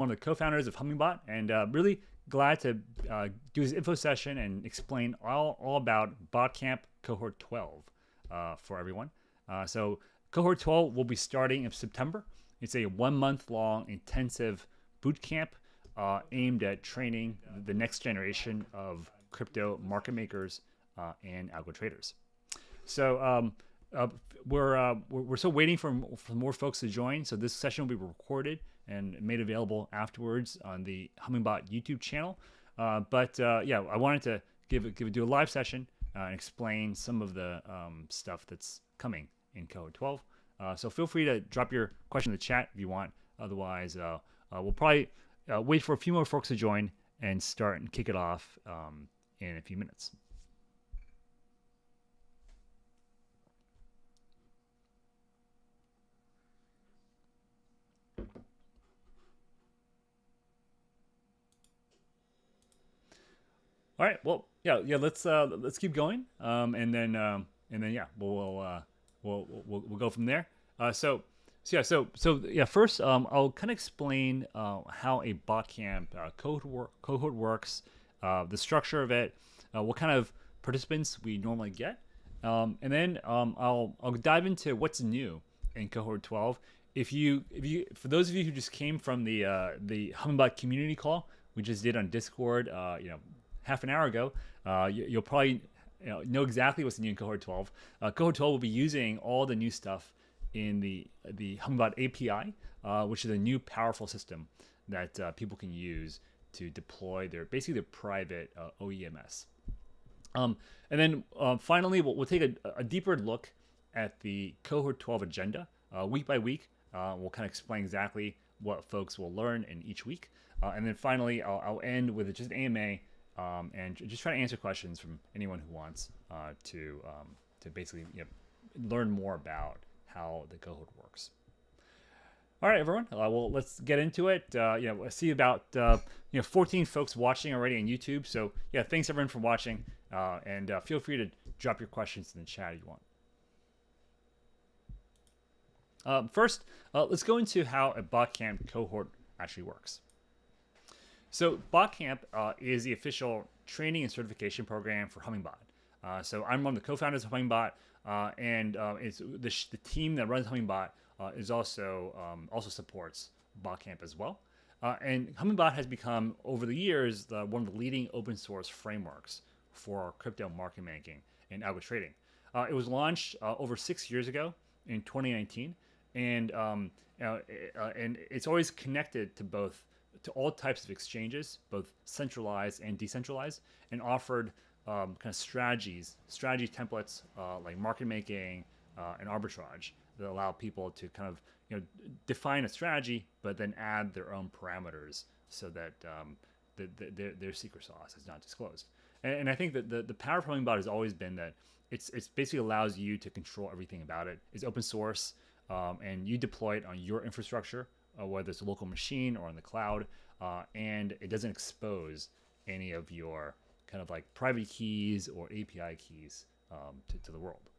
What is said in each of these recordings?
one of the co-founders of Hummingbot, and really glad to do this info session and explain all about Botcamp Cohort 12 for everyone. So Cohort 12 will be starting in September. It's a 1 month long intensive bootcamp aimed at training the next generation of crypto market makers and algo traders. So we're still waiting for more folks to join. So this session will be recorded and made available afterwards on the Hummingbot YouTube channel. Yeah, I wanted to do a live session and explain some of the stuff that's coming in Cohort 12. So feel free to drop your question in the chat if you want. Otherwise, we'll probably wait for a few more folks to join and start and kick it off in a few minutes. All right. Well, yeah. Let's keep going, and then yeah, we'll go from there. First, I'll kind of explain how a Botcamp cohort works, the structure of it, what kind of participants we normally get, and then I'll dive into what's new in Cohort 12. For those of you who just came from the Hummingbot community call we just did on Discord, half an hour ago, you'll probably know exactly what's new in Cohort 12. Cohort 12 will be using all the new stuff in the Hummingbot API, which is a new powerful system that people can use to deploy their private OEMS. And then finally, we'll take a deeper look at the Cohort 12 agenda week by week. We'll kind of explain exactly what folks will learn in each week. And then finally, I'll end with just an AMA and just try to answer questions from anyone who wants to basically learn more about how the cohort works. All right, everyone. Well, let's get into it. I see about 14 folks watching already on YouTube. So yeah, thanks everyone for watching, and feel free to drop your questions in the chat if you want. First, let's go into how a Botcamp cohort actually works. So Botcamp is the official training and certification program for Hummingbot. So I'm one of the co-founders of Hummingbot, and it's the team that runs Hummingbot is also supports Botcamp as well. And Hummingbot has become, over the years, one of the leading open source frameworks for crypto market making and algo trading. It was launched over 6 years ago in 2019, and it's always connected to all types of exchanges, both centralized and decentralized, and offered kind of strategy templates like market making and arbitrage that allow people to kind of define a strategy, but then add their own parameters so that their secret sauce is not disclosed. And I think that the power of Hummingbot has always been that it's basically allows you to control everything about it. It's open source, and you deploy it on your infrastructure, whether it's a local machine or on the cloud, and it doesn't expose any of your kind of like private keys or API keys to the world.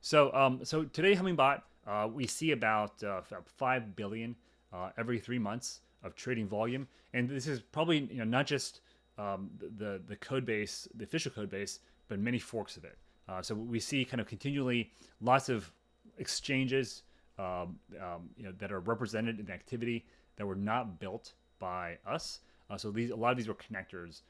So today, Hummingbot, we see about 5 billion every 3 months of trading volume, and this is probably not just the code base, the official code base, but many forks of it. So we see kind of continually lots of exchanges that are represented in activity that were not built by us. So a lot of these were connectors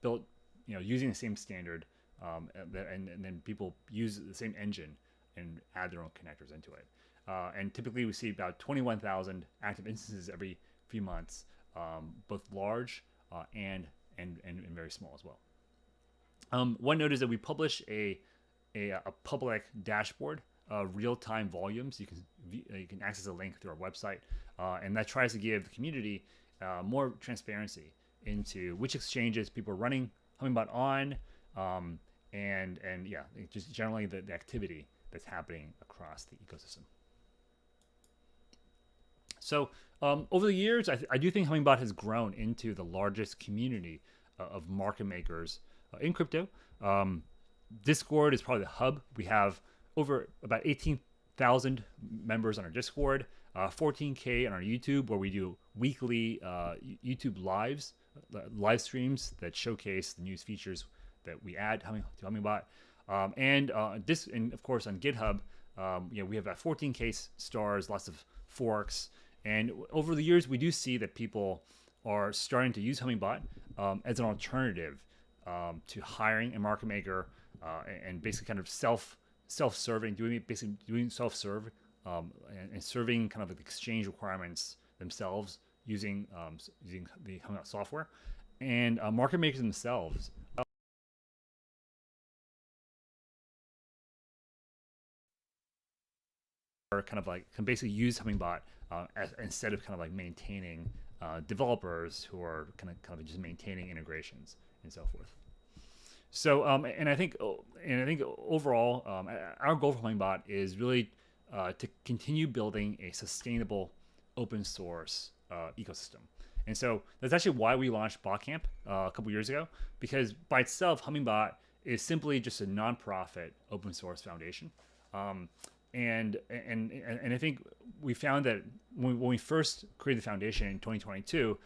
built, using the same standard, and then people use the same engine and add their own connectors into it. And typically we see about 21,000 active instances every few months, both large and very small as well. One note is that we publish a public dashboard, real-time volumes. You can access a link through our website, and that tries to give the community more transparency into which exchanges people are running Hummingbot on, and just generally the activity that's happening across the ecosystem. So over the years, I do think Hummingbot has grown into the largest community of market makers in crypto. Discord is probably the hub. We have over about 18,000 members on our Discord. 14K on our YouTube, where we do weekly YouTube live streams that showcase the newest features that we add to Hummingbot. And of course on GitHub, we have 14K stars, lots of forks, and over the years we do see that people are starting to use Hummingbot as an alternative to hiring a market maker and basically kind of self-serving, doing self-serve and serving kind of like exchange requirements themselves using the Hummingbot software, and market makers themselves are kind of like can basically use Hummingbot instead of kind of like maintaining developers who are kind of just maintaining integrations and so forth. So and I think overall our goal for Hummingbot is really to continue building a sustainable open source ecosystem. And so that's actually why we launched Botcamp a couple years ago, because by itself, Hummingbot is simply just a nonprofit open source foundation. And I think we found that when we first created the foundation in 2022,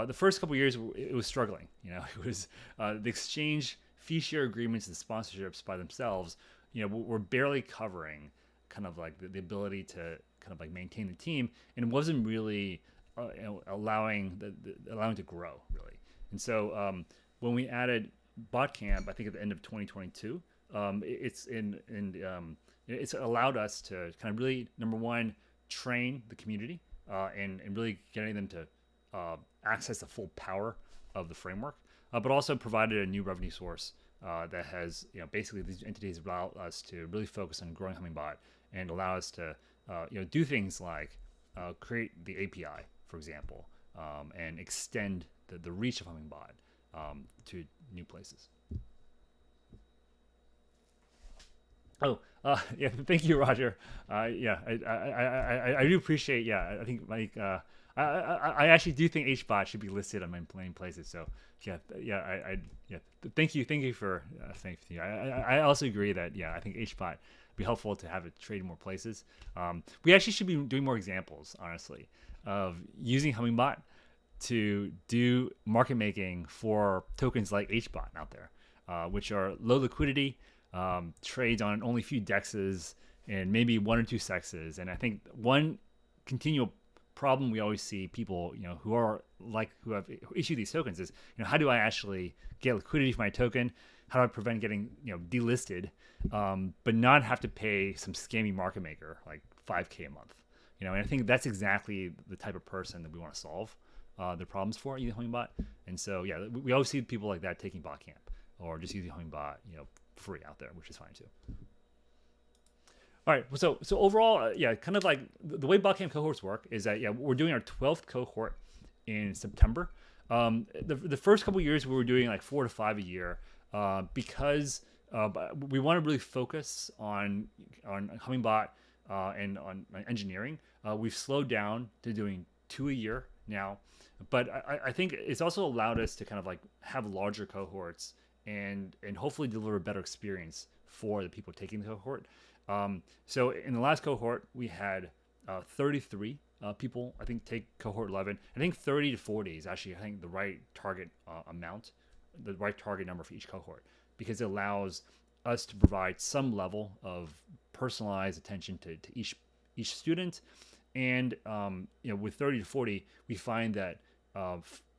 the first couple of years it was struggling. It was the exchange fee share agreements and sponsorships by themselves. Were barely covering kind of like the ability to kind of like maintain the team, and it wasn't really allowing to grow really. And so when we added Botcamp, I think at the end of 2022, it's allowed us to kind of really, number one, train the community and really getting them to access the full power of the framework, but also provided a new revenue source that has, basically these entities allow us to really focus on growing Hummingbot and allow us to, do things like create the API, for example, and extend the reach of Hummingbot to new places. Oh, yeah. Thank you, Roger. Yeah, I do appreciate. Yeah, I think like I actually do think HBot should be listed on my main places. So yeah. Thank you for thank you. I also agree that I think HBot would be helpful to have it traded more places. We actually should be doing more examples, honestly, of using Hummingbot to do market making for tokens like HBot out there, which are low liquidity. Trades on only a few dexes and maybe one or two sexes. And I think one continual problem we always see people, who have issued these tokens is, how do I actually get liquidity for my token? How do I prevent getting, delisted, but not have to pay some scammy market maker like $5K a month? And I think that's exactly the type of person that we want to solve the problems for using Hummingbot. And so, we always see people like that taking Botcamp or just using Hummingbot, free out there, which is fine too. All right, so overall, kind of like the way Botcamp cohorts work is that we're doing our 12th cohort in September. The first couple of years we were doing like 4 to 5 a year because we want to really focus on Hummingbot and on engineering. We've slowed down to doing 2 a year now, but I think it's also allowed us to kind of like have larger cohorts and hopefully deliver a better experience for the people taking the cohort. So in the last cohort, we had 33 people, I think, take cohort 11. I think 30 to 40 is actually, I think, the right target amount, the right target number for each cohort, because it allows us to provide some level of personalized attention to each student. And with 30 to 40, we find that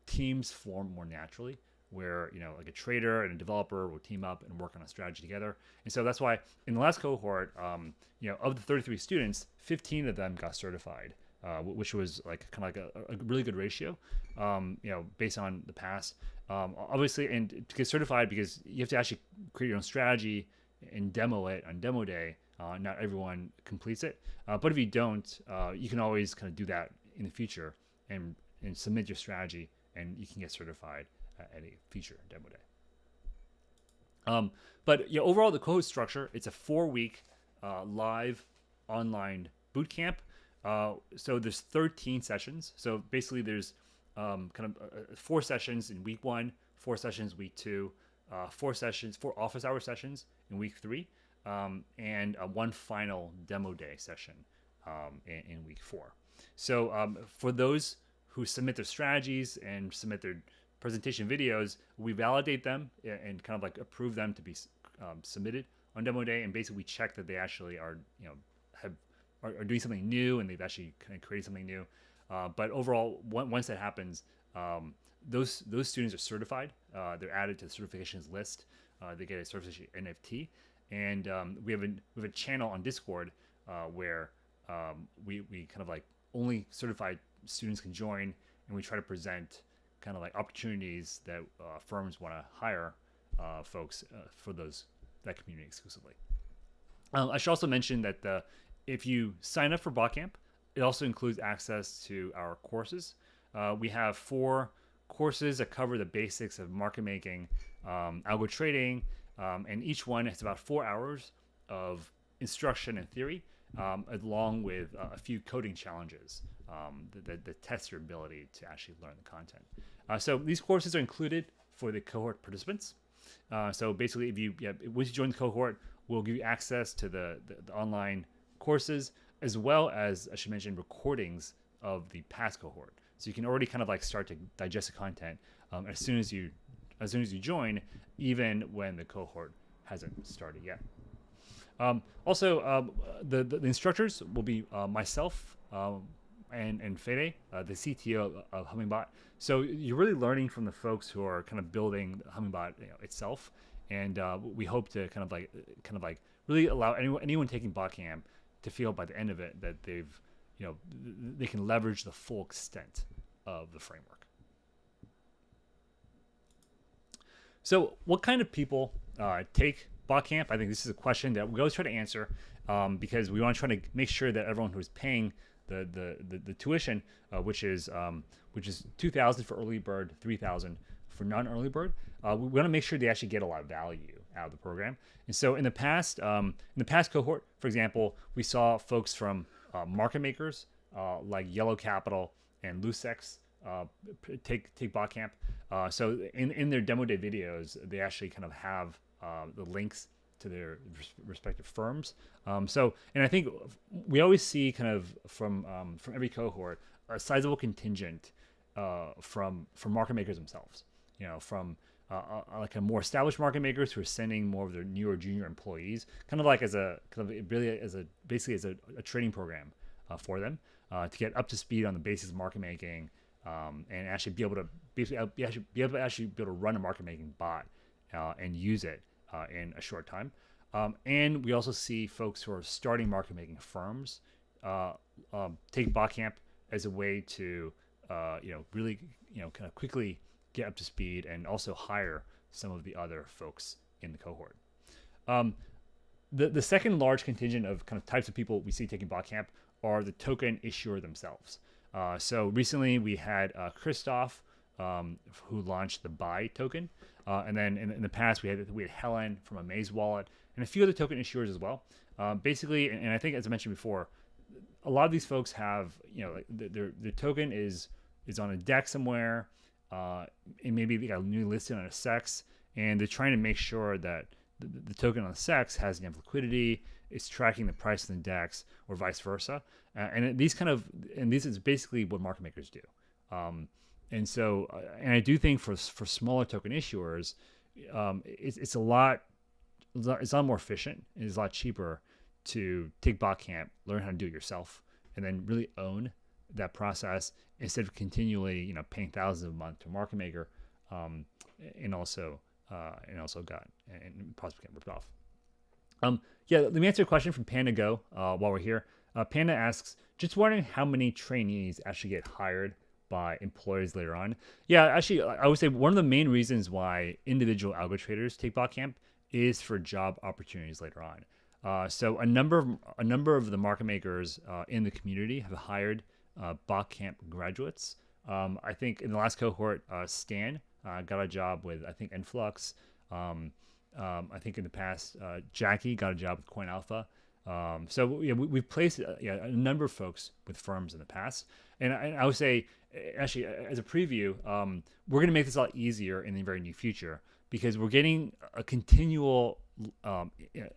teams form more naturally, where like a trader and a developer will team up and work on a strategy together. And so that's why in the last cohort, of the 33 students, 15 of them got certified, which was like kind of like a really good ratio, based on the past. Obviously, and to get certified, because you have to actually create your own strategy and demo it on demo day. Not everyone completes it, but if you don't, you can always kind of do that in the future and submit your strategy, and you can get certified at a future demo day. But overall, the cohort structure, it's a 4-week live online bootcamp. So there's 13 sessions. So basically there's kind of 4 sessions in week 1, 4 sessions week 2, 4 office hour sessions in week 3, and one final demo day session in week 4. So for those who submit their strategies and submit their presentation videos, we validate them and kind of like approve them to be submitted on demo day, and basically we check that they actually are, are doing something new and they've actually kind of created something new. But overall, once that happens, those students are certified. They're added to the certifications list. They get a certification NFT, and we have a channel on Discord where we kind of like only certified students can join, and we try to present kind of like opportunities that firms want to hire folks for that community exclusively. I should also mention that if you sign up for Botcamp, it also includes access to our courses. We have 4 courses that cover the basics of market making, algo trading, and each one has about 4 hours of instruction and theory, along with a few coding challenges that test your ability to actually learn the content. So these courses are included for the cohort participants. So basically, once you join the cohort, we'll give you access to the online courses, as well as, I should mention, recordings of the past cohort. So you can already kind of like start to digest the content as soon as you join, even when the cohort hasn't started yet. Also, the instructors will be myself and Fede, the CTO of Hummingbot. So you're really learning from the folks who are kind of building Hummingbot itself, and we hope to kind of like really allow anyone taking Botcamp to feel by the end of it that they can leverage the full extent of the framework. So what kind of people take Botcamp? I think this is a question that we always try to answer because we want to try to make sure that everyone who's paying the tuition, which is $2,000 for early bird, $3,000 for non-early bird, we want to make sure they actually get a lot of value out of the program. And so in the past cohort, for example, we saw folks from market makers like Yellow Capital and Lucex take Botcamp. So in their demo day videos, they actually kind of have the links to their respective firms. And I think we always see kind of from every cohort a sizable contingent from market makers themselves. From like a more established market makers who are sending more of their newer junior employees, kind of like basically as a training program for them to get up to speed on the basics of market making, and actually be able to run a market making bot and use it in a short time. And we also see folks who are starting market making firms take Botcamp as a way to really kind of quickly get up to speed and also hire some of the other folks in the cohort. The second large contingent of kind of types of people we see taking Botcamp are the token issuer themselves. So recently we had Christoph, who launched the Buy token, and then in the past we had Helen from Amaze Wallet and a few other token issuers as well. Basically, and I think as I mentioned before, a lot of these folks have their token is on a deck somewhere, and maybe they got newly listed on a SEX, and they're trying to make sure that the token on the SEX has enough liquidity, it's tracking the price of the DEX, or vice versa. And this is basically what market makers do. And I do think for smaller token issuers, it's a lot more efficient. It's a lot cheaper to take Botcamp, learn how to do it yourself, and then really own that process instead of continually paying thousands a month to a market maker, and also possibly get ripped off. Let me answer a question from Panda Go while we're here. Panda asks, just wondering how many trainees actually get hired by employers later on. Yeah, actually, I would say one of the main reasons why individual algo traders take Botcamp is for job opportunities later on. So a number of the market makers in the community have hired Botcamp graduates. I think in the last cohort, Stan got a job with, I think, Influx. I think in the past, Jackie got a job with Coin Alpha. We've placed a number of folks with firms in the past. And I would say, actually, as a preview, we're going to make this a lot easier in the very near future because we're getting a continual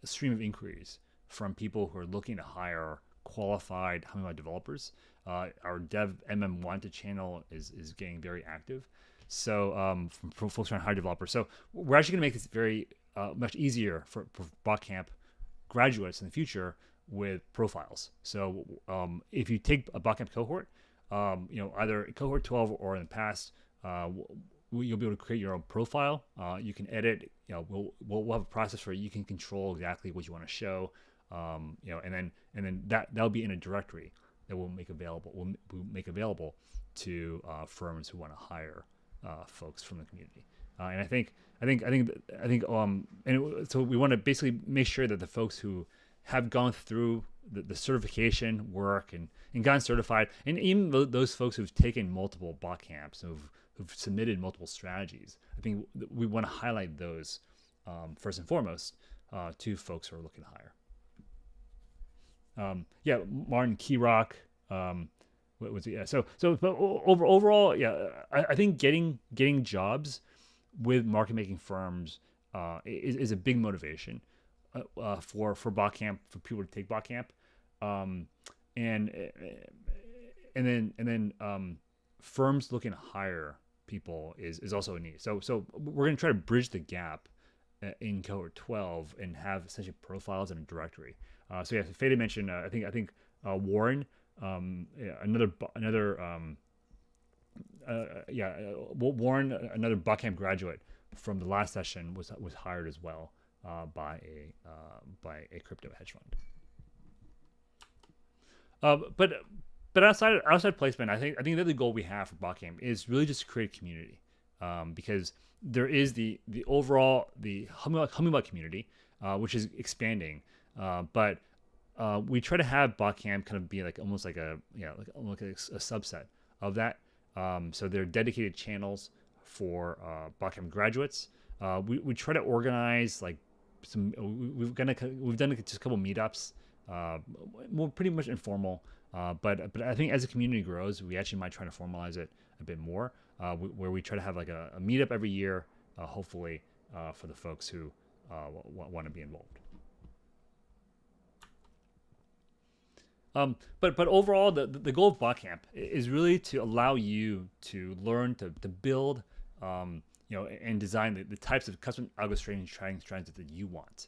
stream of inquiries from people who are looking to hire qualified Hummingbot developers. Our dev MM Wanted channel is getting very active. So from folks around hire developers. So we're actually going to make this very much easier for Botcamp graduates in the future with profiles. So if you take a Botcamp cohort, either cohort 12 or in the past, you'll be able to create your own profile. You can edit. We'll have a process where you can control exactly what you want to show. And then that'll be in a directory that we'll make available. We'll make available to firms who want to hire folks from the community. And I think so we want to basically make sure that the folks who have gone through the certification work and gotten certified, and even those folks who've taken multiple Botcamps, who've submitted multiple strategies, I think we want to highlight those first and foremost to folks who are looking to hire. Martin Keyrock. What was it? Yeah. So but overall, yeah, I think getting jobs with market making firms is a big motivation for Botcamp, for people to take Botcamp, and then firms looking to hire people is also a need. So we're going to try to bridge the gap in cohort 12 and have essentially profiles and a directory. Fede mentioned I think Warren, Warren, another Botcamp graduate from the last session, was hired as well by a crypto hedge fund. But outside placement, I think that the goal we have for Botcamp is really just to create a community, because there is the overall the Hummingbot community, which is expanding, but we try to have Botcamp kind of be almost like a subset of that. So there are dedicated channels for Botcamp graduates. We try to organize we've done just a couple meetups, more pretty much informal. But I think as the community grows, we actually might try to formalize it a bit more, where we try to have like a meetup every year, hopefully for the folks who want to be involved. But overall, the goal of Botcamp is really to allow you to learn to build, and design the types of custom algo training strategies that you want.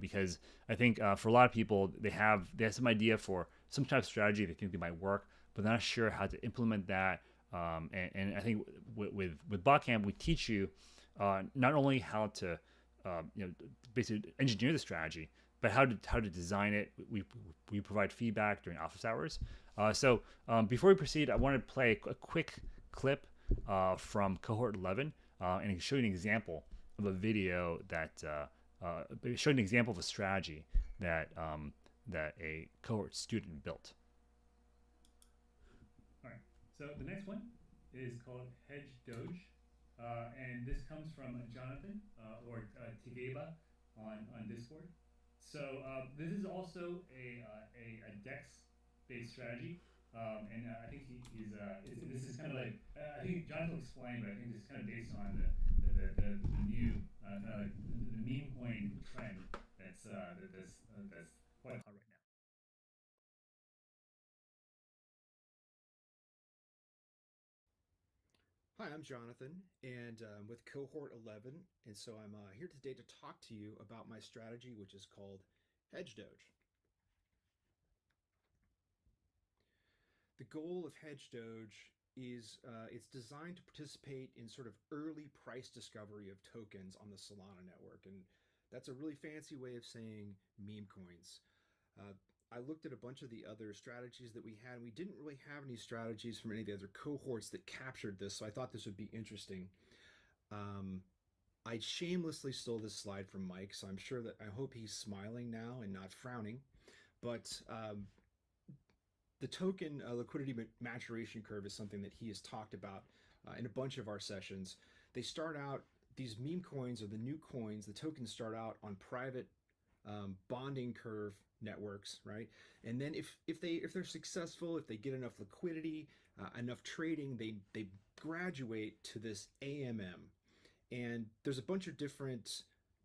Because I think for a lot of people, they have some idea for some type of strategy they think they might work, but they're not sure how to implement that. And I think with Botcamp, we teach you not only how to basically engineer the strategy, but how to design it. We provide feedback during office hours. So before we proceed, I want to play a quick clip from Cohort 11 and show you an example of a video that show you an example of a strategy that a cohort student built. All right. So the next one is called Hedge Doge, and this comes from Jonathan or Tigeba on Discord. So this is also a DEX-based strategy, and I think this is kind of like I think Jonathan will explain, but I think this is kind of based on the new kind of like the meme coin trend that's quite hot right now. Hi, I'm Jonathan, and with Cohort 11, and so I'm here today to talk to you about my strategy, which is called Hedge Doge. The goal of Hedge Doge is it's designed to participate in sort of early price discovery of tokens on the Solana network, and that's a really fancy way of saying meme coins. Uh, I looked at a bunch of the other strategies that we had, and we didn't really have any strategies from any of the other cohorts that captured this, so I thought this would be interesting. Um, I shamelessly stole this slide from Mike, so I'm sure that I hope he's smiling now and not frowning. But the token liquidity maturation curve is something that he has talked about in a bunch of our sessions. They start out, these meme coins or the new coins, the tokens start out on private bonding curve networks, right? And then if they're successful, if they get enough liquidity, enough trading, they graduate to this AMM. And there's a bunch of different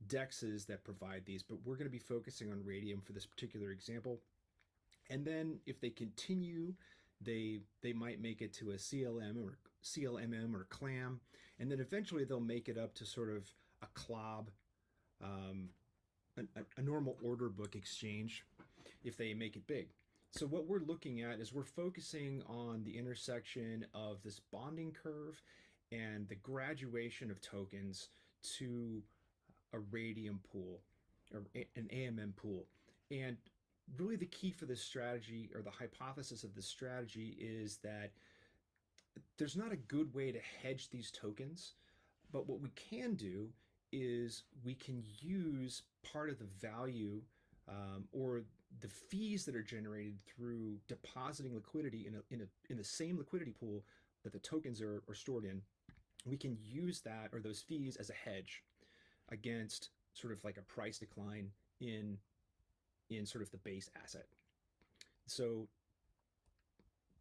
dexes that provide these, but we're going to be focusing on Radium for this particular example. And then if they continue They might make it to a CLMM or CLAM, and then eventually they'll make it up to sort of a CLOB, um, a normal order book exchange, if they make it big. So what we're looking at is we're focusing on the intersection of this bonding curve and the graduation of tokens to a radium pool or an AMM pool. And really the key for this strategy, or the hypothesis of this strategy, is that there's not a good way to hedge these tokens, but what we can do is we can use part of the value, or the fees that are generated through depositing liquidity in the same liquidity pool that the tokens are stored in. We can use that, or those fees, as a hedge against sort of like a price decline in sort of the base asset. So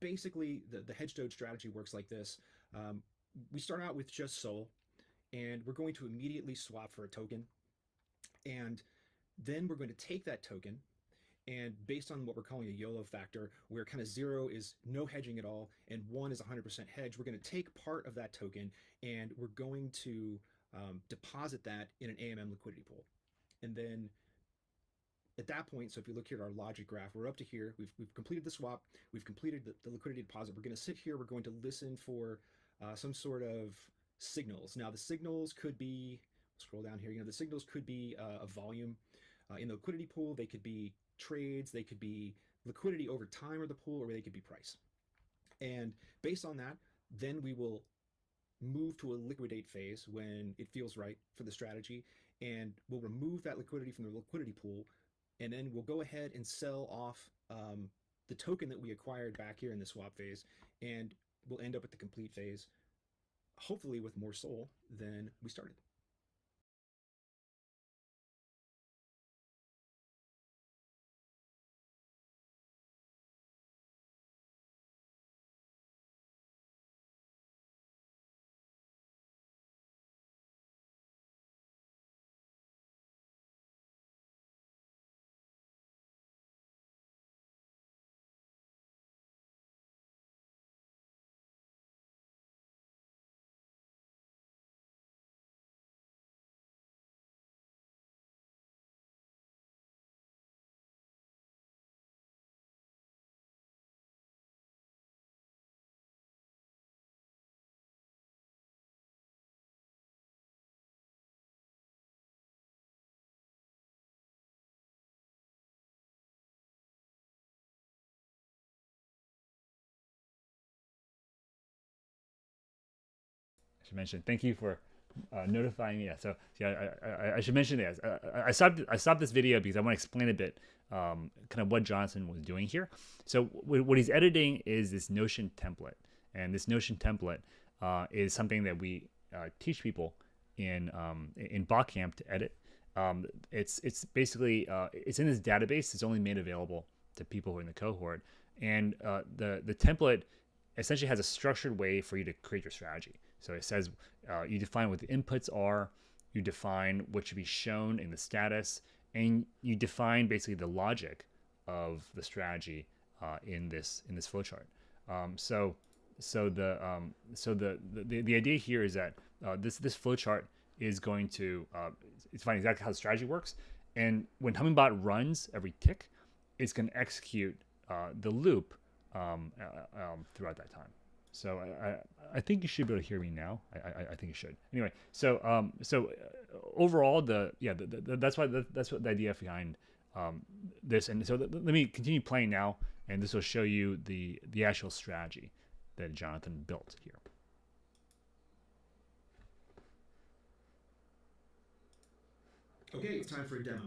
basically, the hedge Doge strategy works like this. We start out with just SOL, and we're going to immediately swap for a token. And then we're going to take that token, and based on what we're calling a YOLO factor, where kind of 0 is no hedging at all and 1 is 100% hedge, we're going to take part of that token and we're going to deposit that in an AMM liquidity pool. And then at that point, so if you look here at our logic graph, we're up to here. We've completed the swap. We've completed the liquidity deposit. We're going to sit here. We're going to listen for some sort of signals. Now, the signals could be, scroll down here, the signals could be a volume in the liquidity pool. They could be trades. They could be liquidity over time of the pool, or they could be price. And based on that, then we will move to a liquidate phase when it feels right for the strategy, and we'll remove that liquidity from the liquidity pool, and then we'll go ahead and sell off the token that we acquired back here in the swap phase, and we'll end up at the complete phase, hopefully with more SOL than we started. I should mention. Thank you for notifying me. Yeah, so yeah, I should mention this. I stopped this video because I want to explain a bit, kind of what Jonathan was doing here. So what he's editing is this Notion template, and this Notion template is something that we teach people in Botcamp to edit. It's basically it's in this database. It's only made available to people who are in the cohort, and the template essentially has a structured way for you to create your strategy. So it says you define what the inputs are, you define what should be shown in the status, and you define basically the logic of the strategy in this flowchart. The idea here is that this flowchart is going to it's finding exactly how the strategy works, and when Hummingbot runs every tick, it's going to execute the loop throughout that time. So I think you should be able to hear me now. I think you should. Anyway, so overall, that's what the idea behind this. And so let me continue playing now, and this will show you the actual strategy that Jonathan built here. Okay, it's time for a demo.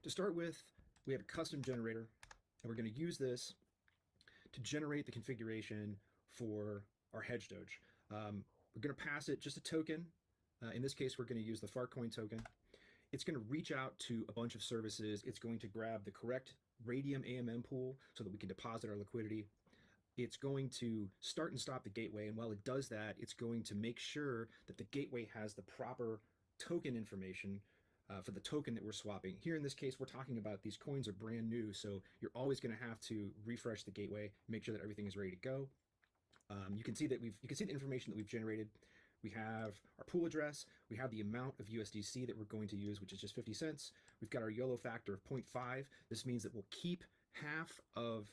To start with, we have a custom generator, and we're going to use this to generate the configuration for our hedge Doge. We're going to pass it just a token. In this case, we're going to use the Farcoin token. It's going to reach out to a bunch of services. It's going to grab the correct Radium AMM pool so that we can deposit our liquidity. It's going to start and stop the gateway, and while it does that, it's going to make sure that the gateway has the proper token information for the token that we're swapping. Here in this case, we're talking about these coins are brand new, so you're always going to have to refresh the gateway, make sure that everything is ready to go. You can see the information that we've generated. We have our pool address. We have the amount of USDC that we're going to use, which is just 50 cents. We've got our YOLO factor of 0.5. This means that we'll keep half of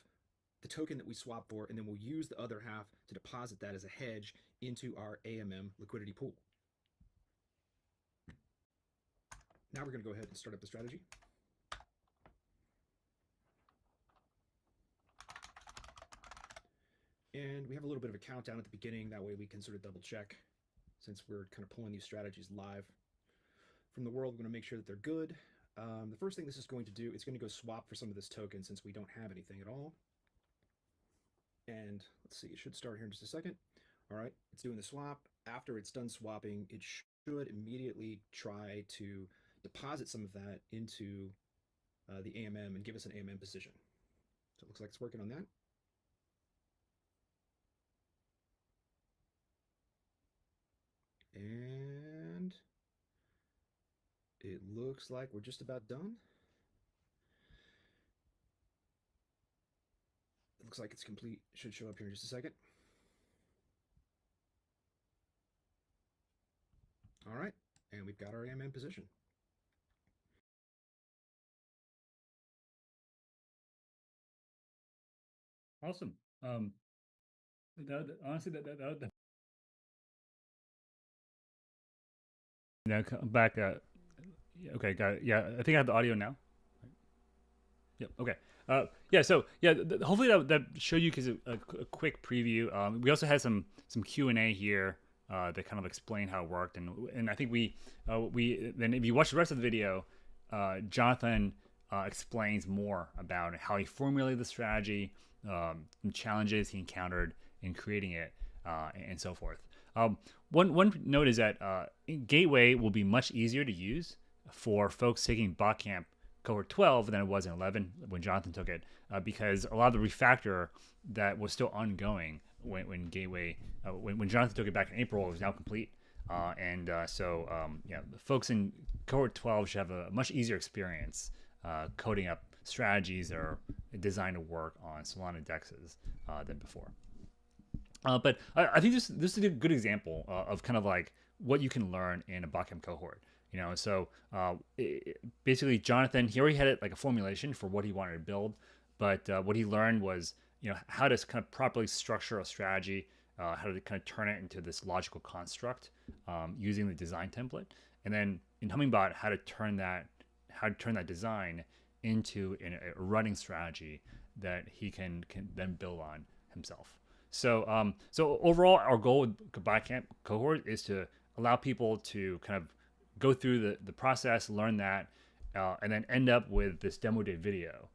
the token that we swap for, and then we'll use the other half to deposit that as a hedge into our AMM liquidity pool. Now we're going to go ahead and start up the strategy. And we have a little bit of a countdown at the beginning. That way we can sort of double check, since we're kind of pulling these strategies live from the world. We're going to make sure that they're good. The first thing this is going to do is going to go swap for some of this token, since we don't have anything at all. And let's see, it should start here in just a second. All right, it's doing the swap. After it's done swapping, it should immediately try to deposit some of that into the AMM and give us an AMM position. So it looks like it's working on that. And it looks like we're just about done. It looks like it's complete. It should show up here in just a second. All right, and we've got our AMM position. Awesome. Honestly, now come back. Okay, got it. Yeah, I think I have the audio now. Yep. Okay. Yeah. So yeah, hopefully that showed you a quick preview. We also had some Q&A here that kind of explain how it worked, and I think we then if you watch the rest of the video, Jonathan explains more about how he formulated the strategy, the challenges he encountered in creating it, and so forth. One note is that Gateway will be much easier to use for folks taking Botcamp Cohort 12 than it was in 11 when Jonathan took it, because a lot of the refactor that was still ongoing when Gateway, when Jonathan took it back in April, it was now complete. So the folks in Cohort 12 should have a much easier experience coding up strategies that are designed to work on Solana dexes than before. But I think this is a good example of kind of like what you can learn in a Botcamp cohort. So basically Jonathan, he already had like a formulation for what he wanted to build, but what he learned was how to kind of properly structure a strategy, how to kind of turn it into this logical construct using the design template, and then in Hummingbot how to turn that design into a running strategy that he can then build on himself. So overall, our goal with Botcamp Cohort is to allow people to kind of go through the process, learn that, and then end up with this demo day video,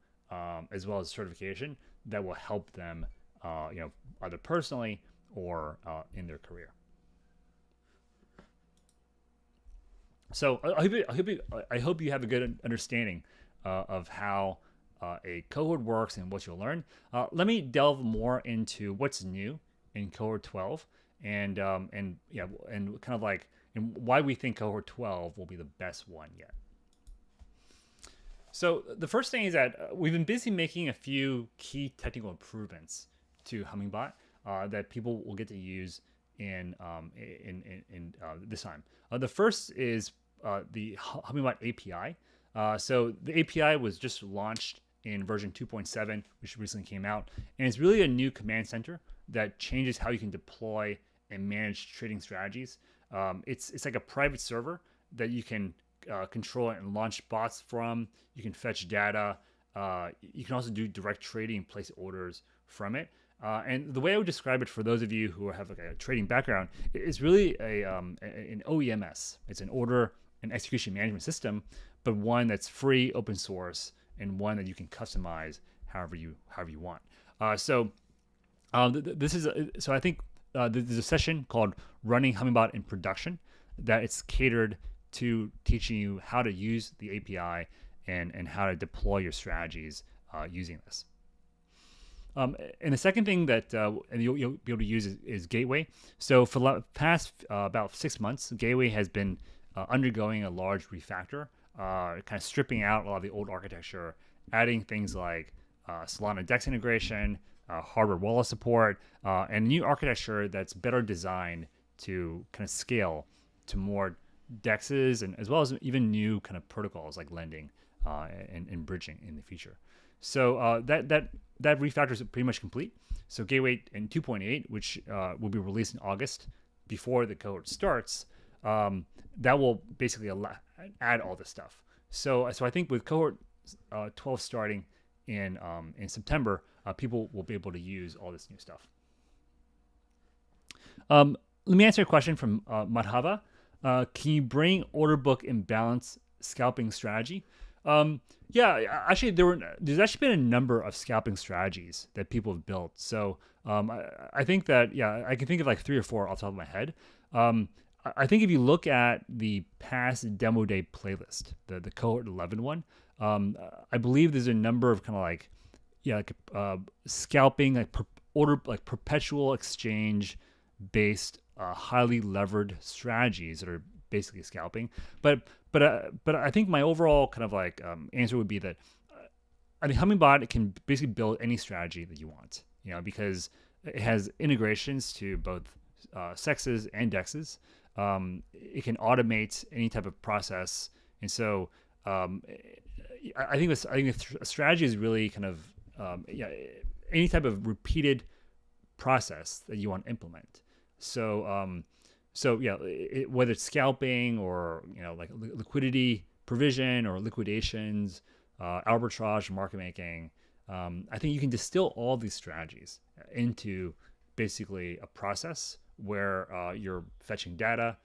as well as certification that will help them, either personally or in their career. So I hope you have a good understanding of how a cohort works and what you'll learn. Let me delve more into what's new in Cohort 12 and kind of like and why we think Cohort 12 will be the best one yet. So the first thing is that we've been busy making a few key technical improvements to Hummingbot that people will get to use in this time. The first is the Hummingbot API. So the API was just launched in version 2.7, which recently came out, and it's really a new command center that changes how you can deploy and manage trading strategies. It's like a private server that you can control and launch bots from. You can fetch data. You can also do direct trading and place orders from it. And the way I would describe it for those of you who have like a trading background is really an OEMS. It's an order and execution management system, but one that's free, open source, and one that you can customize however you want. So I think there's a session called Running Hummingbot in Production that it's catered to teaching you how to use the API and how to deploy your strategies using this. And the second thing that you'll be able to use is Gateway. So for the past about 6 months, Gateway has been undergoing a large refactor kind of stripping out a lot of the old architecture, adding things like Solana DEX integration, hardware wallet support, and new architecture that's better designed to kind of scale to more DEXs, and as well as even new kind of protocols like lending and bridging in the future. So that refactor is pretty much complete. So Gateway in 2.8, which will be released in August before the cohort starts, that will basically add all this stuff. So I think with cohort 12 starting in September, people will be able to use all this new stuff. Let me answer a question from Madhava. Can you bring order book imbalance scalping strategy? Yeah, actually, there's actually been a number of scalping strategies that people have built. So I think that, yeah, I can think of like 3 or 4 off the top of my head. I think if you look at the past demo day playlist, the cohort 11 one, I believe there's a number of kind of like, yeah, like scalping, like perpetual exchange based, highly levered strategies that are basically scalping. But I think my overall kind of like answer would be that I think Hummingbot can basically build any strategy that you want, because it has integrations to both sexes and dexes. It can automate any type of process, and so I think a strategy is really kind of any type of repeated process that you want to implement. So yeah, whether it's scalping or like liquidity provision or liquidations, arbitrage, market making, I think you can distill all these strategies into basically a process where you're fetching data,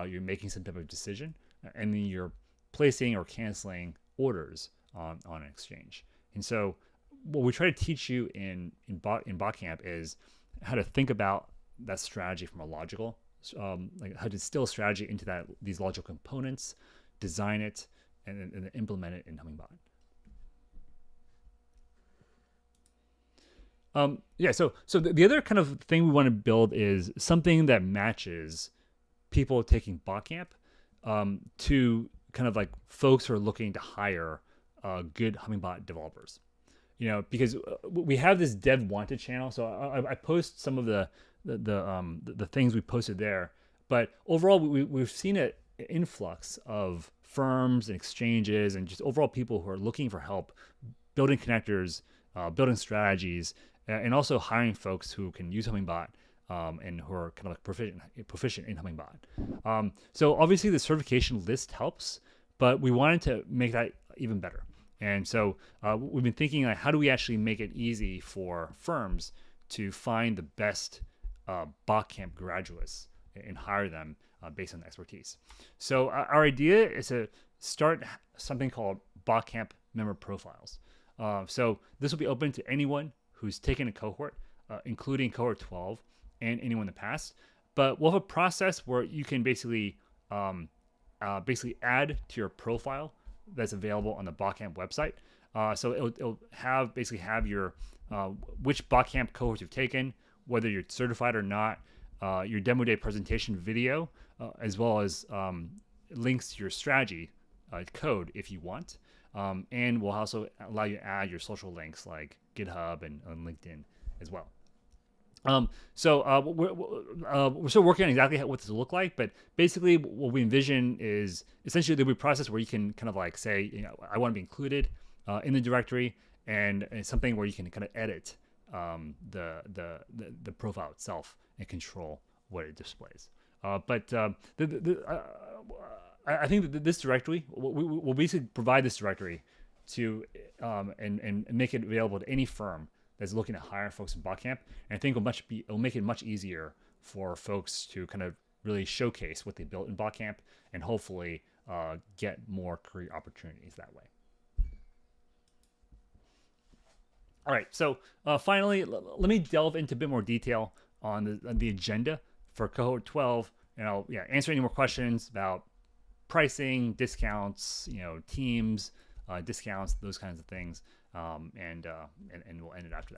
you're making some type of decision, and then you're placing or canceling orders on an exchange. And so what we try to teach you in Botcamp is how to think about that strategy from a logical, like how to distill strategy into these logical components, design it, and then implement it in Hummingbot. Yeah, so the other kind of thing we want to build is something that matches people taking Botcamp to kind of like folks who are looking to hire good Hummingbot developers. Because we have this dev wanted channel, so I post some of the things we posted there. But overall, we've seen an influx of firms and exchanges and just overall people who are looking for help building connectors, building strategies, and also hiring folks who can use Hummingbot and who are kind of like proficient in Hummingbot. So obviously the certification list helps, but we wanted to make that even better. And so we've been thinking, like, how do we actually make it easy for firms to find the best Botcamp graduates and hire them based on expertise? So our idea is to start something called Botcamp member profiles. So this will be open to anyone who's taken a cohort, including cohort 12 and anyone in the past. But we'll have a process where you can basically add to your profile that's available on the Botcamp website. So it'll have your which Botcamp cohorts you've taken, whether you're certified or not, your demo day presentation video, as well as links to your strategy code if you want. And we'll also allow you to add your social links like GitHub and LinkedIn as well. So we're still working on exactly what this will look like, but basically what we envision is essentially there'll be a process where you can kind of like say, I want to be included in the directory, and it's something where you can kind of edit the profile itself and control what it displays. But I think that this directory, we'll basically provide this directory to and make it available to any firm that's looking to hire folks in Botcamp. And I think it'll make it much easier for folks to kind of really showcase what they built in Botcamp and hopefully get more career opportunities that way. All right, so finally, let me delve into a bit more detail on the agenda for cohort 12, and I'll answer any more questions about pricing, discounts, teams, discounts, those kinds of things, and we'll end it after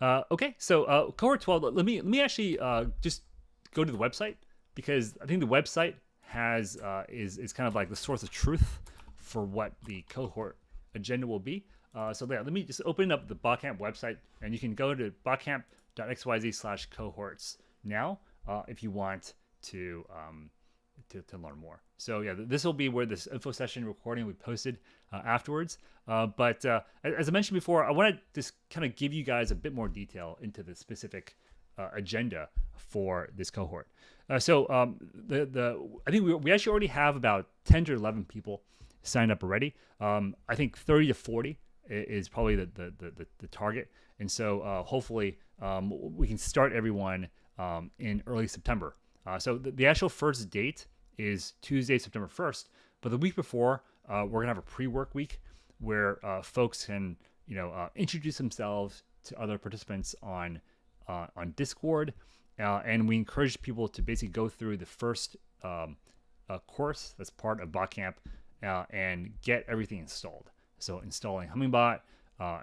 that. Okay, so cohort 12. Let me actually just go to the website, because I think the website is kind of like the source of truth for what the cohort agenda will be. So yeah, let me just open up the Botcamp website, and you can go to botcamp.xyz/cohorts now if you want to learn more. So yeah, this will be where this info session recording will be posted afterwards. But as I mentioned before, I want to just kind of give you guys a bit more detail into the specific agenda for this cohort. I think we actually already have about 10 to 11 people signed up already. I think 30 to 40 is probably the target, and so hopefully we can start everyone in early September. So the actual first date is Tuesday, September 1st, but the week before we're gonna have a pre-work week where folks can introduce themselves to other participants on Discord, and we encourage people to basically go through the first course that's part of Botcamp and get everything installed. So installing Hummingbot,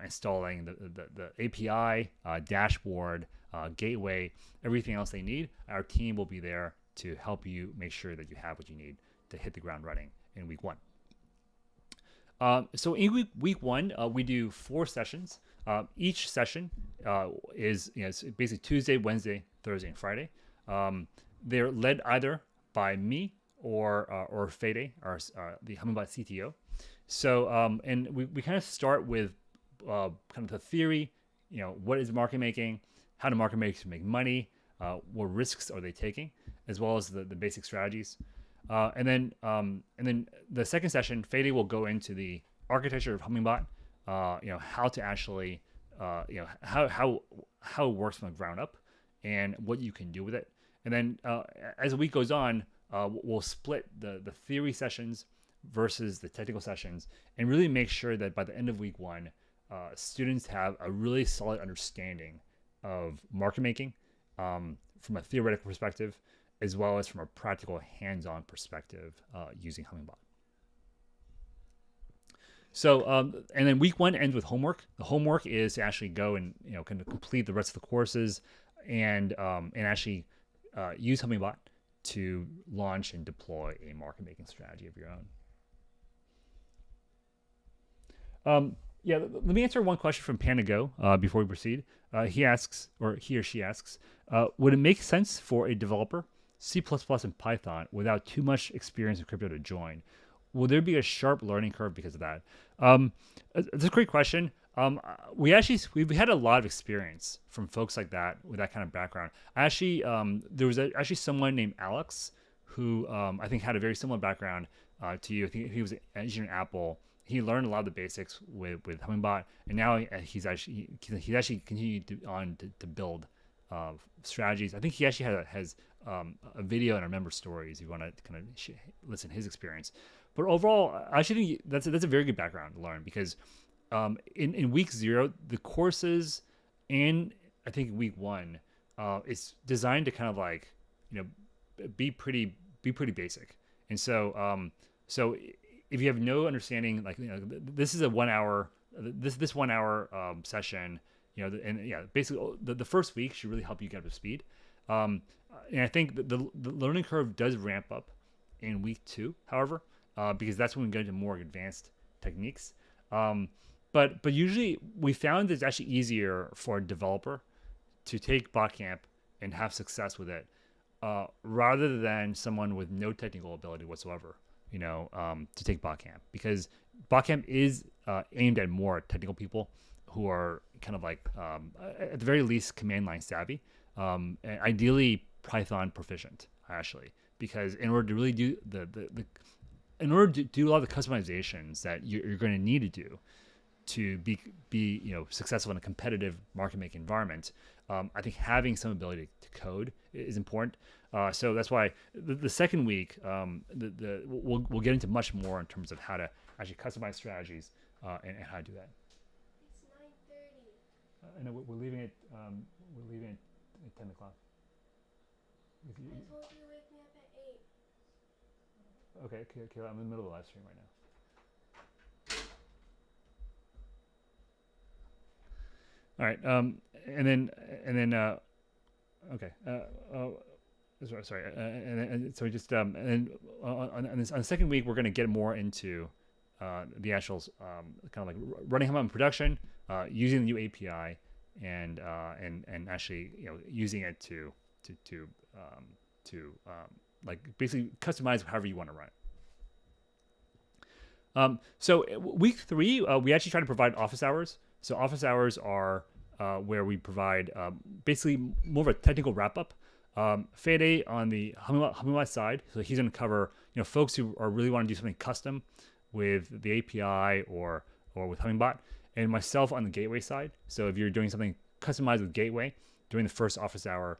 installing the API, dashboard, gateway, everything else they need. Our team will be there to help you make sure that you have what you need to hit the ground running in week one. So in week one, we do 4 sessions. Each session is it's basically Tuesday, Wednesday, Thursday, and Friday. They're led either by me or Fede, the Hummingbot CTO. So and we kind of start with kind of the theory, what is market making, how do market makers make money, what risks are they taking, as well as the basic strategies. And then the second session, Fede will go into the architecture of Hummingbot, how to actually, how it works from the ground up and what you can do with it. And then as the week goes on, we'll split the theory sessions versus the technical sessions and really make sure that by the end of week one, students have a really solid understanding of market making from a theoretical perspective, as well as from a practical hands-on perspective using Hummingbot. So, and then week one ends with homework. The homework is to actually go and kind of complete the rest of the courses and actually use Hummingbot to launch and deploy a market-making strategy of your own. Yeah, let me answer one question from Panago before we proceed. He asks, or he or she asks, would it make sense for a developer, C++ and Python, without too much experience in crypto to join? Will there be a sharp learning curve because of that? It's a great question. We've had a lot of experience from folks like that with that kind of background. There was actually someone named Alex who I think had a very similar background to you. I think he was an engineer at Apple. He learned a lot of the basics with Hummingbot, and now he's actually continued to build strategies. I think he actually has a video in our member stories. If you want to kind of listen to his experience, but overall, I actually think that's a very good background to learn because in week 0, the courses in I think week 1, it's designed to kind of like be pretty basic, and so if you have no understanding, like this is a 1 hour this 1 hour session, and yeah, basically the first week should really help you get up to speed. And I think the learning curve does ramp up in week 2, however, because that's when we get into more advanced techniques. But usually we found it's actually easier for a developer to take Botcamp and have success with it, rather than someone with no technical ability whatsoever, to take Botcamp, because Botcamp is aimed at more technical people who are kind of like, at the very least, command line savvy, and ideally Python proficient, actually, because in order to really do in order to do a lot of the customizations that you're going to need to do to be successful in a competitive market making environment, I think having some ability to code is important. So that's why the second week, we'll get into much more in terms of how to actually customize strategies and how to do that. It's 9:30. I know we're leaving it. We're leaving it at 10 o'clock. I told you to wake me up at 8. Okay, I'm in the middle of the live stream right now. All right, and then okay. and so just and then on the second week we're going to get more into the actual kind of like running Hummingbot in production, using the new API, and actually using it to like basically customize however you want to run it. So week 3, we actually try to provide office hours. So office hours are where we provide basically more of a technical wrap up. Fede on the Hummingbot side, so he's going to cover folks who are really want to do something custom with the API or with Hummingbot, and myself on the gateway side. So if you're doing something customized with gateway during the first office hour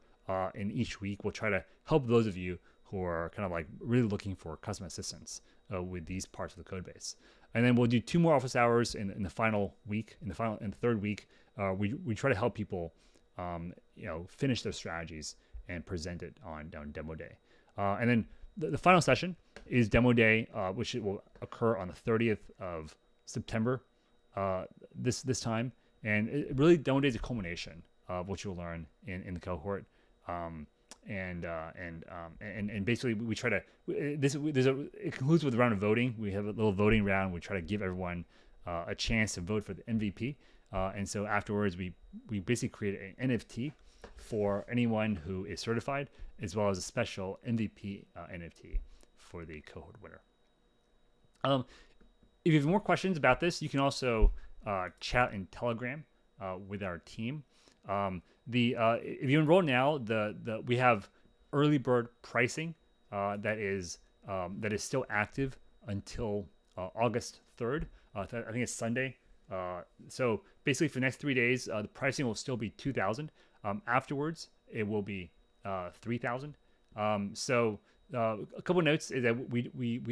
in each week, we'll try to help those of you who are kind of like really looking for custom assistance with these parts of the code base. And then we'll do 2 more office hours in the final week. In the third week, we try to help people finish their strategies and present it on demo day. And then the final session is demo day, which will occur on the 30th of September this time. And really, demo day is a culmination of what you'll learn in the cohort. And basically we try to it concludes with a round of voting. We have a little voting round. We try to give everyone a chance to vote for the MVP. And so afterwards, we basically create an NFT for anyone who is certified, as well as a special MVP NFT for the cohort winner. If you have more questions about this, you can also chat in Telegram with our team. If you enroll now, we have early bird pricing that is still active until August 3rd. I think it's Sunday. So basically, for the next 3 days, the pricing will still be $2,000. Afterwards, it will be $3,000. So a couple of notes is that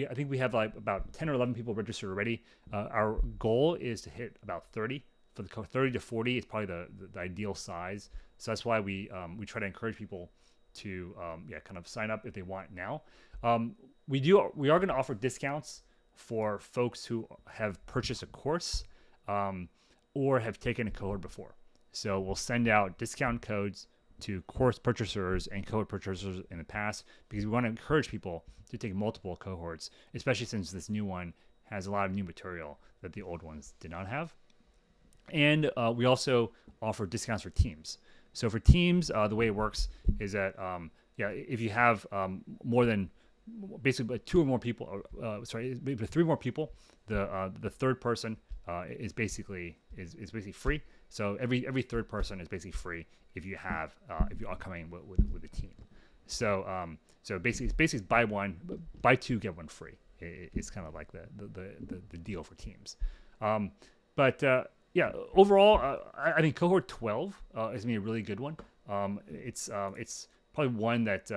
I think we have like about 10 or 11 people registered already. Our goal is to hit about 30. For the 30 to 40 is probably the ideal size. So that's why we try to encourage people to kind of sign up if they want now. We are going to offer discounts for folks who have purchased a course or have taken a cohort before. So we'll send out discount codes to course purchasers and cohort purchasers in the past, because we want to encourage people to take multiple cohorts, especially since this new one has a lot of new material that the old ones did not have. And we also offer discounts for teams. So for teams, the way it works is that if you have more than basically 2 or more people, 3 more people, the third person is basically free. So every third person is basically free if you are coming with a team. So basically it's buy 2 get 1 free. It's kind of like the deal for teams. Overall, I think cohort 12 is going to be a really good one. It's probably one that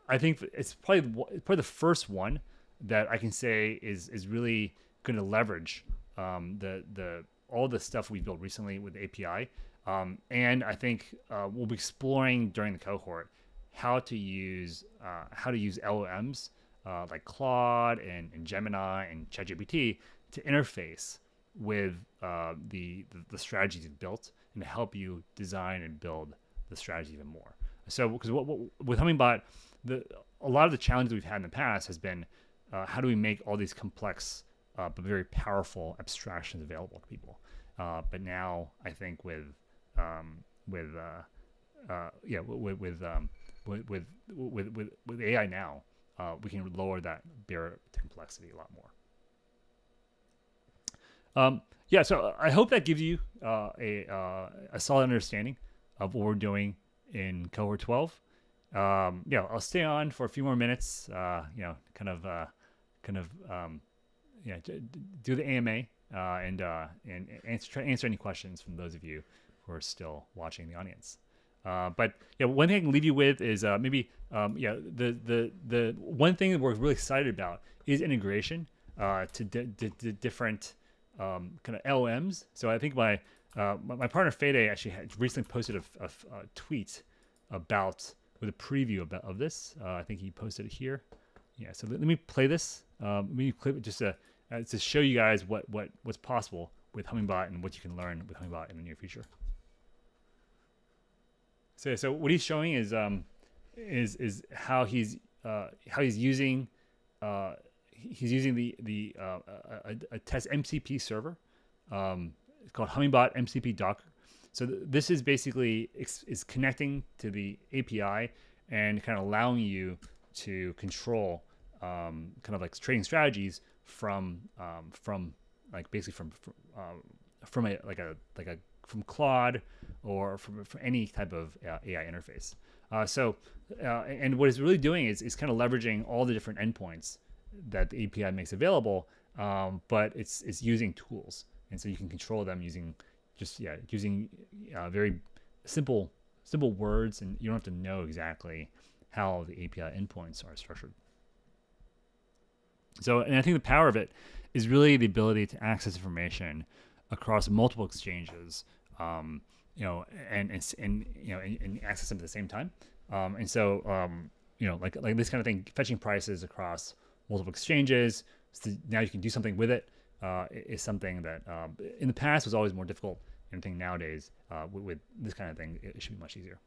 I think it's probably the first one that I can say is really going to leverage all the stuff we built recently with the API. And I think we'll be exploring during the cohort how to use LLMs like Claude and Gemini and ChatGPT to interface with the strategies you've built and to help you design and build the strategy even more. So because with Hummingbot, a lot of the challenges we've had in the past has been how do we make all these complex but very powerful abstractions available to people. But now I think with AI now, we can lower that barrier to complexity a lot more. So I hope that gives you a solid understanding of what we're doing in cohort 12. I'll stay on for a few more minutes. Do the AMA and answer any questions from those of you who are still watching the audience. But one thing I can leave you with is the one thing that we're really excited about is integration to different kind of LLMs. So I think my partner Fede actually had recently posted a tweet with a preview of this. I think he posted it here. Yeah. So let me play this. Let me clip it just to show you guys what's possible with Hummingbot and what you can learn with Hummingbot in the near future. So what he's showing is is how he's using a test MCP server. It's called Hummingbot MCP Docker. So this is basically is connecting to the API and kind of allowing you to control kind of like trading strategies from like basically from Claude or from any type of AI interface. And what it's really doing is kind of leveraging all the different endpoints that the API makes available, but it's using tools, and so you can control them using very simple words, and you don't have to know exactly how the API endpoints are structured. So, and I think the power of it is really the ability to access information across multiple exchanges, and access them at the same time. Like this kind of thing, fetching prices across multiple exchanges. So now you can do something with it. Is something that in the past was always more difficult. And I think nowadays with this kind of thing, it should be much easier.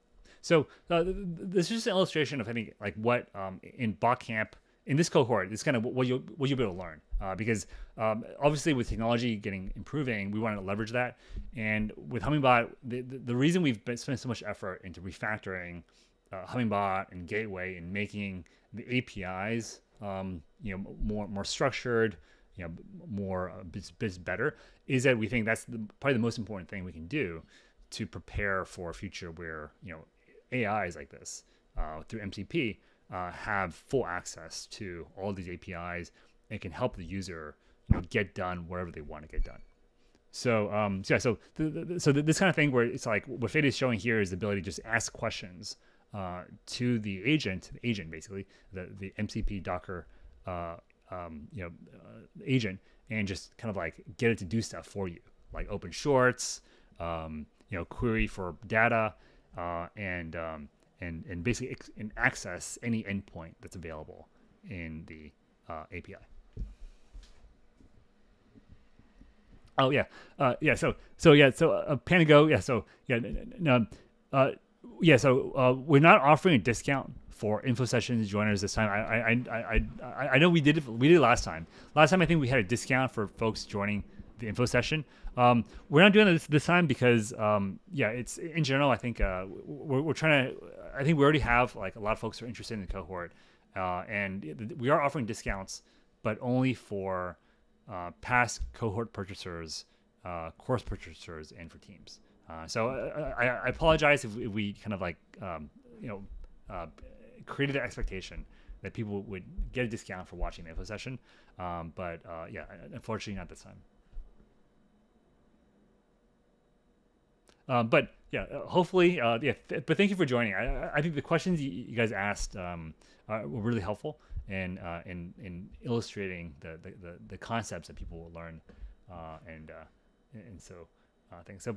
So this is just an illustration of I think like what in Botcamp in this cohort, it's kind of what you'll be able to learn because obviously with technology improving, we want to leverage that. And with Hummingbot, the reason we've spent so much effort into refactoring Hummingbot and Gateway and making the APIs more structured, more better, is that we think that's probably the most important thing we can do to prepare for a future where AIs like this through MCP have full access to all these APIs and can help the user get done whatever they want to get done. So this kind of thing where it's like what Fede is showing here is the ability to just ask questions to the agent basically the MCP Docker agent, and just kind of like get it to do stuff for you, like open shorts, query for data, and basically access any endpoint that's available in the API. Oh yeah, So Panago, So we're not offering a discount for info sessions joiners this time. I know we did it last time. Last time I think we had a discount for folks joining the info session. We're not doing this time because it's in general. I think we're trying to. I think we already have like a lot of folks who are interested in the cohort, and we are offering discounts, but only for past cohort purchasers, course purchasers, and for teams. So I apologize if we kind of like created an expectation that people would get a discount for watching the info session, but unfortunately not this time. Hopefully, but thank you for joining. I think the questions you guys asked were really helpful in illustrating the concepts that people will learn, and so thanks. So,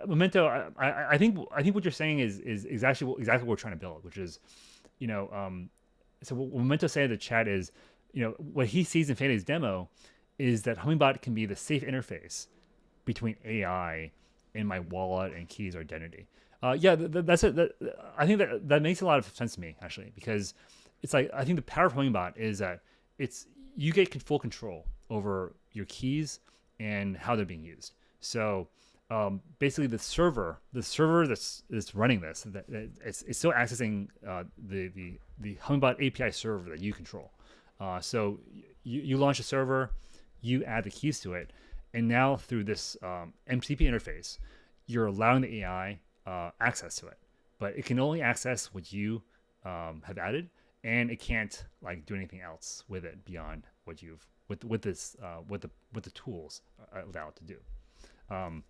Memento. I think what you're saying is exactly what we're trying to build, which is, so what Memento said in the chat is, what he sees in Fede's demo is that Hummingbot can be the safe interface between AI and my wallet and keys or identity. That's it. I think that makes a lot of sense to me actually, because it's like I think the power of Hummingbot is that you get full control over your keys and how they're being used. So basically, the server that's running this, it's still accessing the Hummingbot API server that you control. So you launch a server, you add the keys to it, and now through this MCP interface, you're allowing the AI access to it, but it can only access what you have added, and it can't like do anything else with it beyond what you've what the tools allow it to do. And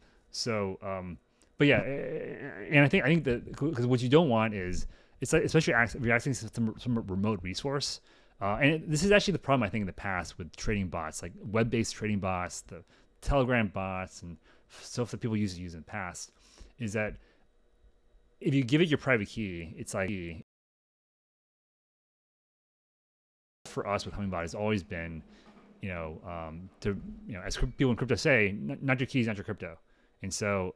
I think that because what you don't want is it's like especially reacting to some remote resource. And this is actually the problem I think in the past with trading bots, like web-based trading bots, the Telegram bots, and stuff that people used to use in the past, is that if you give it your private key, it's like for us with Hummingbot has always been, as people in crypto say, not your keys, not your crypto. And so,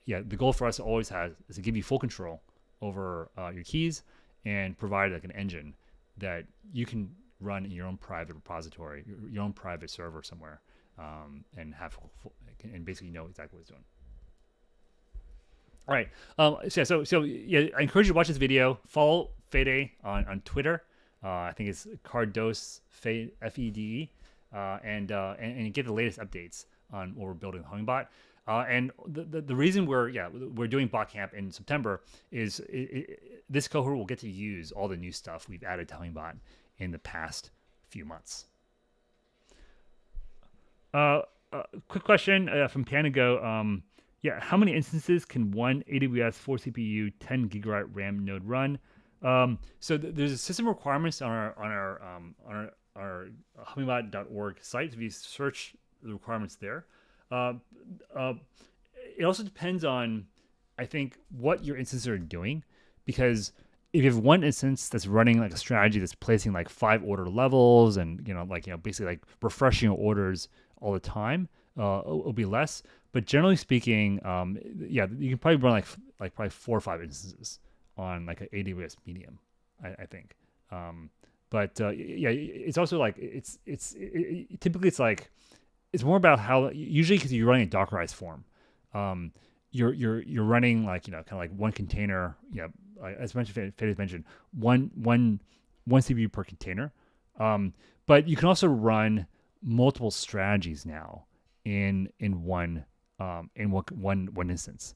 the goal for us always is to give you full control over your keys and provide like an engine that you can run in your own private repository, your own private server somewhere, and and basically know exactly what it's doing. All right. So I encourage you to watch this video. Follow Fede on Twitter. I think it's Cardos Fede, Fede, and get the latest updates on what we're building with Hummingbot. And the reason we're doing Botcamp in September is this cohort will get to use all the new stuff we've added to Hummingbot in the past few months. Quick question from Panago. How many instances can one AWS 4 CPU 10 gigabyte RAM node run? So there's a system requirements on our hummingbot.org site. If you search the requirements there, it also depends on, I think, what your instances are doing, because if you have one instance that's running like a strategy that's placing like 5 order levels and basically like refreshing your orders all the time, it'll be less. But generally speaking, you can probably run like probably 4 or 5 instances on like an AWS medium, I think. It's also like typically it's like it's more about how, usually because you're running a Dockerized form, you're running like kind of like one container. As mentioned, Fede mentioned, one CPU per container. But you can also run multiple strategies now in one instance.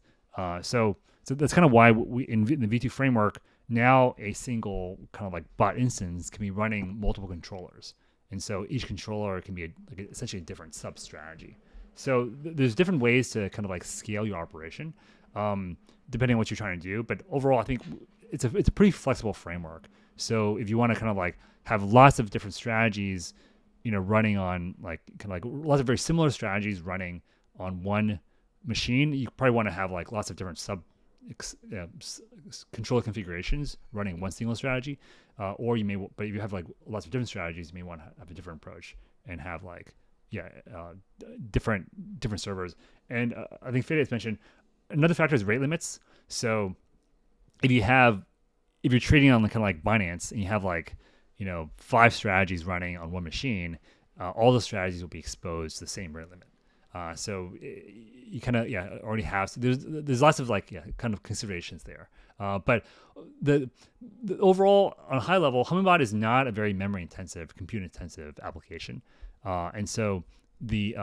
So that's kind of why we in the V2 framework now a single kind of like bot instance can be running multiple controllers, and so each controller can be essentially a different sub strategy. So there's different ways to kind of like scale your operation, depending on what you're trying to do. But overall, I think it's a pretty flexible framework. So if you want to kind of like have lots of different strategies, running on like kind of like lots of very similar strategies running on one machine, you probably want to have like lots of different controller configurations running one single strategy, or you may. But if you have like lots of different strategies, you may want to have a different approach and have like different servers. And I think Fede has mentioned another factor is rate limits. So if you're trading on kind of like Binance and you have like 5 strategies running on one machine, all the strategies will be exposed to the same rate limit. So you kind of already have. So there's lots of like kind of considerations there. But the overall on a high level, Hummingbot is not a very memory intensive, compute intensive application, and so the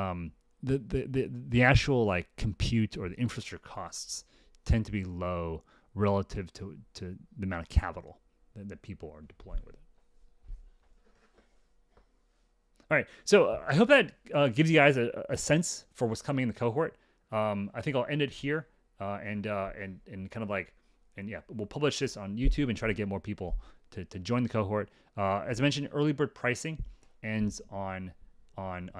actual like compute or the infrastructure costs tend to be low relative to the amount of capital that people are deploying with it. All right, so I hope that gives you guys a sense for what's coming in the cohort. I think I'll end it here, and kind of like, we'll publish this on YouTube and try to get more people to join the cohort. As I mentioned, early bird pricing ends on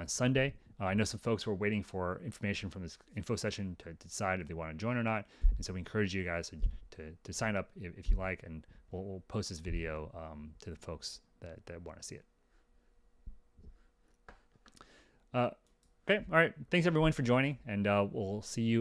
Sunday. I know some folks were waiting for information from this info session to decide if they want to join or not, and so we encourage you guys to sign up if you like, and we'll post this video to the folks that want to see it. Okay, all right. Thanks everyone for joining, and we'll see you